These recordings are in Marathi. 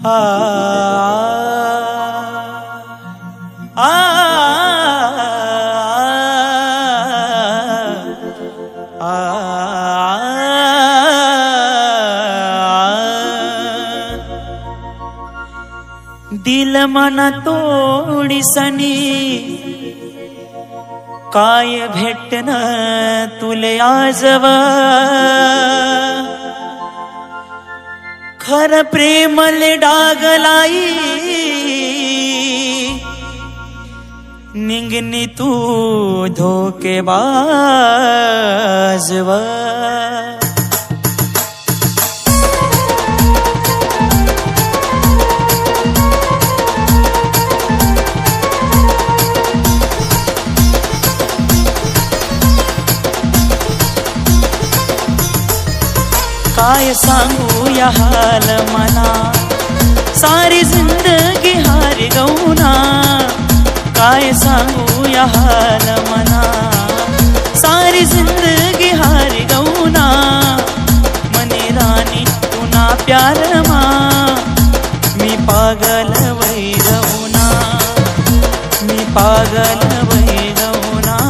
आ आ आ दिल मना तोडीसनी काय भेटन तुले आजव खर प्रेमले डागलाई निंगनी तू धोकेबाजव काय सांगू या हाल मना सारी जिंदगी हार गौना काय सांगू या हाल मना सारी जिंदगी हार गौना मने रानी तुना प्यार मा मी पागल वै गौना मी पागल वै गौना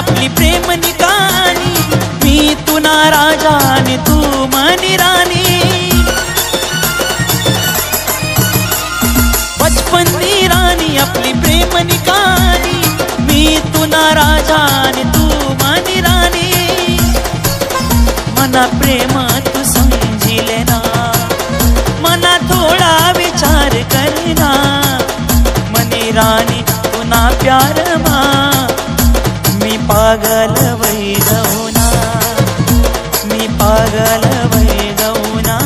आपली प्रेम निकानी मी तुना राजा आणि तू मनी राणी बचपनी राणी आपली प्रेम निकानी मी तुना राजा आणि तू मनी राणी मना प्रेम तू समजिले ना मना थोडा विचार करना मनी राणी तुना प्यार मा मी पागल वै गौना मी पागल वै गौना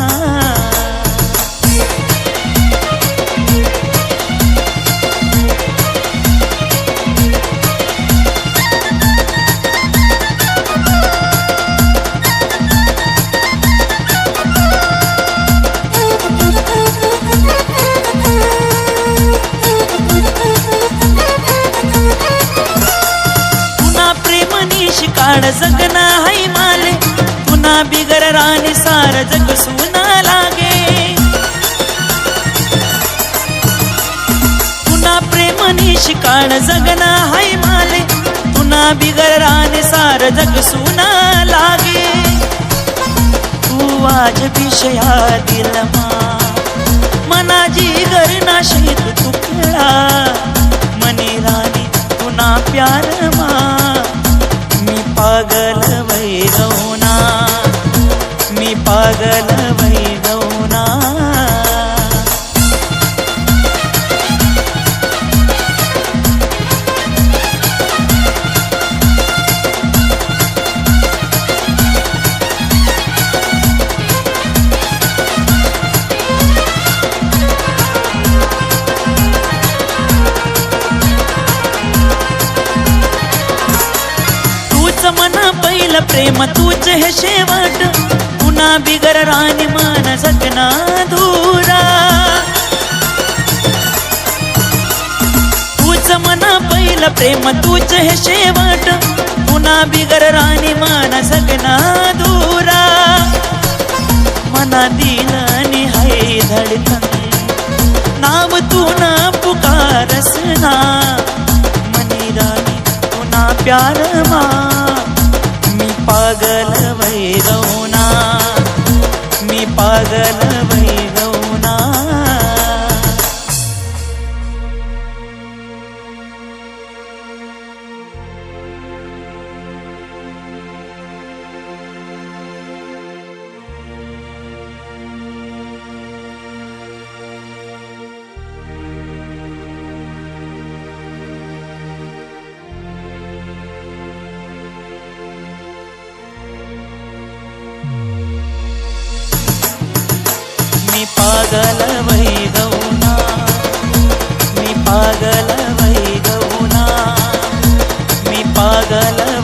काढ जगना हाय माले पुन्हा बिगर राणी सार जग सुना लागे पुन्हा प्रेमनी शिकाण जगना हाय माले पुन्हा बिगर राणी सार जग सुना लागे तू आज विषया दिलमा मना जीगर नाशी तू तुकडा मनी राणी पुन्हा प्यार मा पागल वै गौना मी पागल वै गौना मना पहिलं प्रेम तूच हे शेवट पुन्हा बिगर राणी मन जगना धुरा तूच मना पहिलं प्रेम तूच हे शेवट पुन्हा बिगर राणी मन जगना धुरा मना दिलनी हाय धडकन नाव तू ना पुकारसना मनी राणी तुना प्यार मा पागल वै गौना मी पागल वै गौना रागाला